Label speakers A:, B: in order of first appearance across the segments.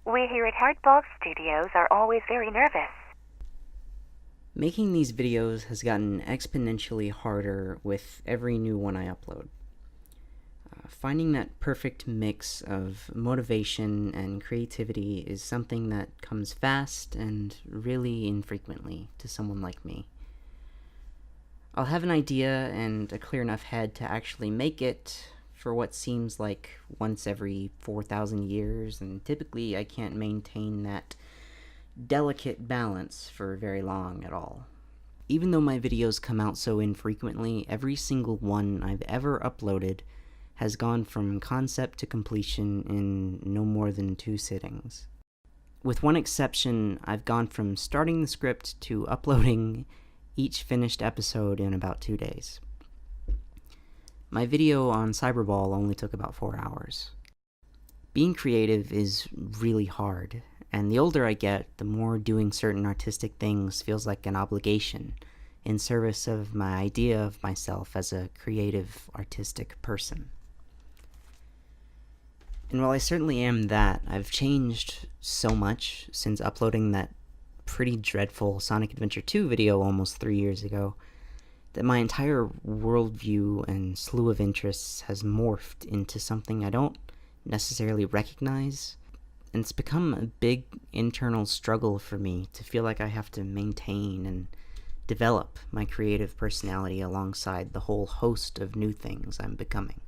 A: We here at Hardbox Studios are always very nervous.
B: Making these videos has gotten exponentially harder with every new one I upload. Finding that perfect mix of motivation and creativity is something that comes fast and really infrequently to someone like me. I'll have an idea and a clear enough head to actually make it for what seems like once every 4,000 years, and typically I can't maintain that delicate balance for very long at all. Even though my videos come out so infrequently, every single one I've ever uploaded has gone from concept to completion in no more than 2 sittings. With one exception, I've gone from starting the script to uploading each finished episode in about 2 days. My video on Cyberball only took about 4 hours. Being creative is really hard, and the older I get, the more doing certain artistic things feels like an obligation in service of my idea of myself as a creative, artistic person. And while I certainly am that, I've changed so much since uploading that pretty dreadful Sonic Adventure 2 video almost 3 years ago, that my entire worldview and slew of interests has morphed into something I don't necessarily recognize, and it's become a big internal struggle for me to feel like I have to maintain and develop my creative personality alongside the whole host of new things I'm becoming.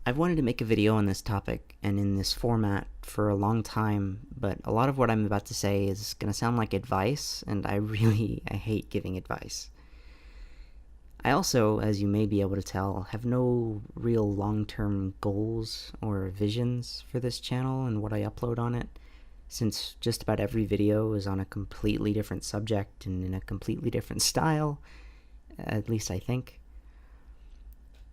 B: I've wanted to make a video on this topic and in this format for a long time, but a lot of what I'm about to say is going to sound like advice, and I hate giving advice. I also, as you may be able to tell, have no real long-term goals or visions for this channel and what I upload on it, since just about every video is on a completely different subject and in a completely different style, at least I think.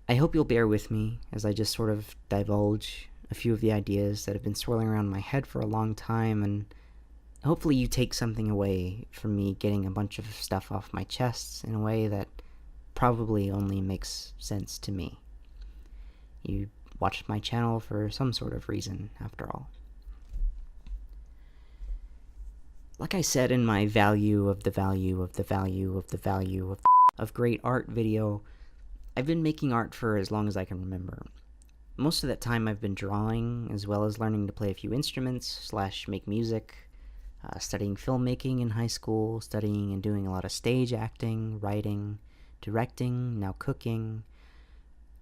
B: I hope you'll bear with me as I just sort of divulge a few of the ideas that have been swirling around my head for a long time, and hopefully you take something away from me getting a bunch of stuff off my chest in a way that probably only makes sense to me. You watched my channel for some sort of reason, after all. Like I said in my value of the value of the value of the value of great art video, I've been making art for as long as I can remember. Most of that time I've been drawing, as well as learning to play a few instruments / make music, studying filmmaking in high school, studying and doing a lot of stage acting, writing, directing, now cooking.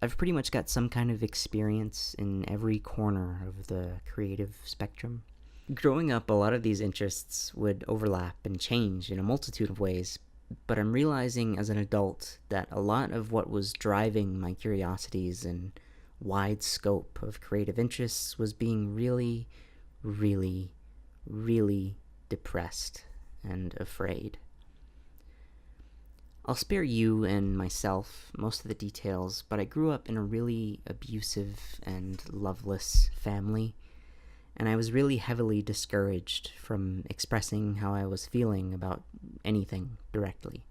B: I've pretty much got some kind of experience in every corner of the creative spectrum. Growing up, a lot of these interests would overlap and change in a multitude of ways, but I'm realizing as an adult that a lot of what was driving my curiosities and wide scope of creative interests was being really, really, really depressed and afraid. I'll spare you and myself most of the details, but I grew up in a really abusive and loveless family, and I was really heavily discouraged from expressing how I was feeling about anything directly.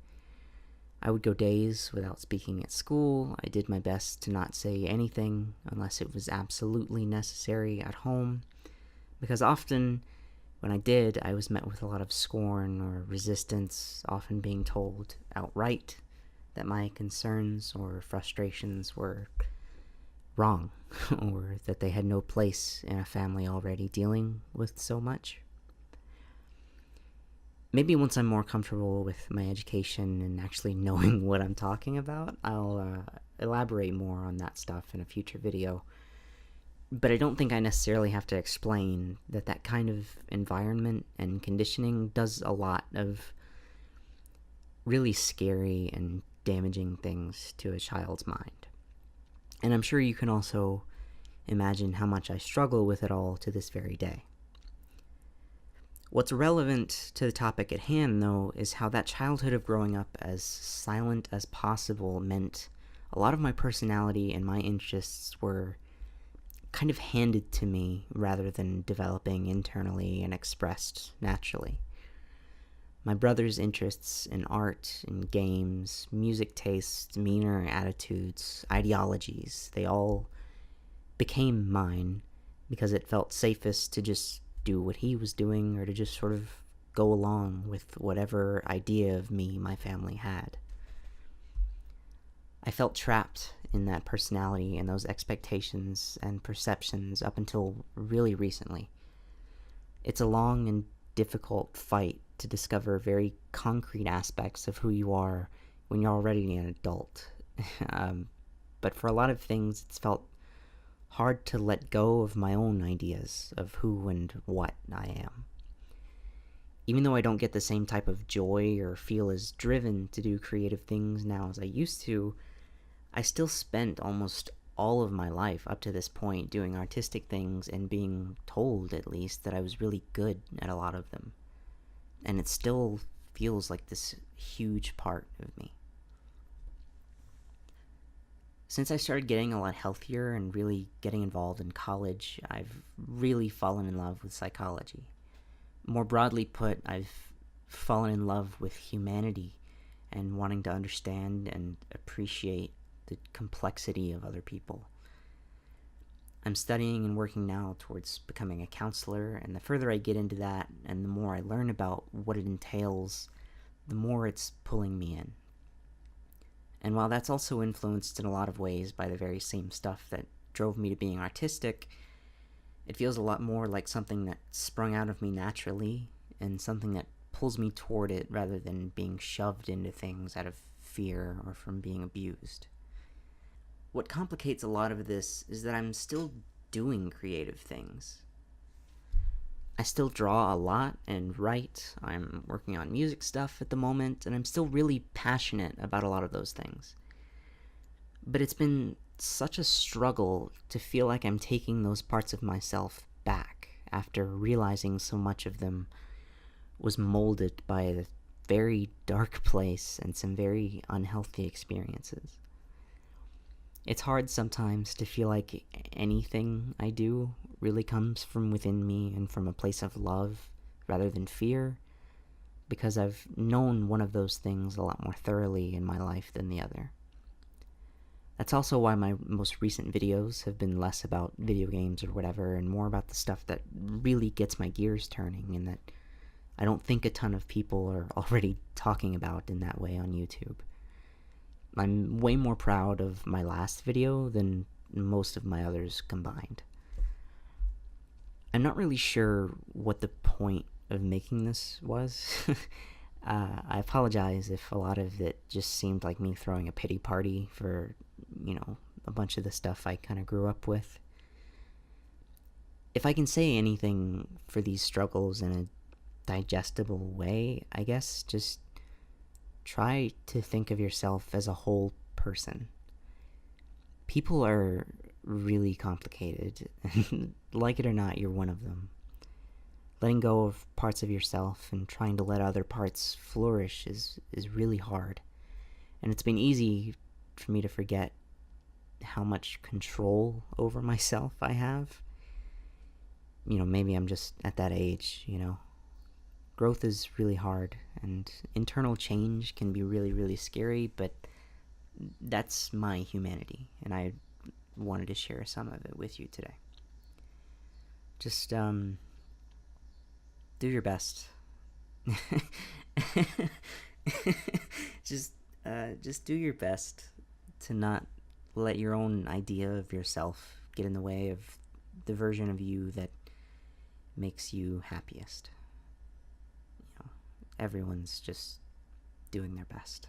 B: I would go days without speaking at school. I did my best to not say anything unless it was absolutely necessary at home, because often when I did, I was met with a lot of scorn or resistance, often being told outright that my concerns or frustrations were wrong, or that they had no place in a family already dealing with so much. Maybe once I'm more comfortable with my education and actually knowing what I'm talking about, I'll elaborate more on that stuff in a future video. But I don't think I necessarily have to explain that that kind of environment and conditioning does a lot of really scary and damaging things to a child's mind. And I'm sure you can also imagine how much I struggle with it all to this very day. What's relevant to the topic at hand, though, is how that childhood of growing up as silent as possible meant a lot of my personality and my interests were kind of handed to me rather than developing internally and expressed naturally. My brother's interests in art, in games, music tastes, demeanor, attitudes, ideologies, they all became mine because it felt safest to just do what he was doing or to just sort of go along with whatever idea of me my family had. I felt trapped in that personality and those expectations and perceptions up until really recently. It's a long and difficult fight to discover very concrete aspects of who you are when you're already an adult. But for a lot of things, it's felt hard to let go of my own ideas of who and what I am. Even though I don't get the same type of joy or feel as driven to do creative things now as I used to, I still spent almost all of my life up to this point doing artistic things and being told, at least, that I was really good at a lot of them. And it still feels like this huge part of me. Since I started getting a lot healthier and really getting involved in college, I've really fallen in love with psychology. More broadly put, I've fallen in love with humanity and wanting to understand and appreciate the complexity of other people. I'm studying and working now towards becoming a counselor, and the further I get into that and the more I learn about what it entails, the more it's pulling me in. And while that's also influenced in a lot of ways by the very same stuff that drove me to being artistic, it feels a lot more like something that sprung out of me naturally and something that pulls me toward it rather than being shoved into things out of fear or from being abused. What complicates a lot of this is that I'm still doing creative things. I still draw a lot and write. I'm working on music stuff at the moment, and I'm still really passionate about a lot of those things. But it's been such a struggle to feel like I'm taking those parts of myself back after realizing so much of them was molded by a very dark place and some very unhealthy experiences. It's hard sometimes to feel like anything I do really comes from within me and from a place of love rather than fear, because I've known one of those things a lot more thoroughly in my life than the other. That's also why my most recent videos have been less about video games or whatever and more about the stuff that really gets my gears turning and that I don't think a ton of people are already talking about in that way on YouTube. I'm way more proud of my last video than most of my others combined. I'm not really sure what the point of making this was. I apologize if a lot of it just seemed like me throwing a pity party for, a bunch of the stuff I kind of grew up with. If I can say anything for these struggles in a digestible way, I guess just try to think of yourself as a whole person. People are really complicated, and like it or not, you're one of them. Letting go of parts of yourself and trying to let other parts flourish is really hard. And it's been easy for me to forget how much control over myself I have. Maybe I'm just at that age, Growth is really hard, and internal change can be really, really scary, but that's my humanity, and I wanted to share some of it with you today. Just, do your best. Just do your best to not let your own idea of yourself get in the way of the version of you that makes you happiest. Everyone's just doing their best.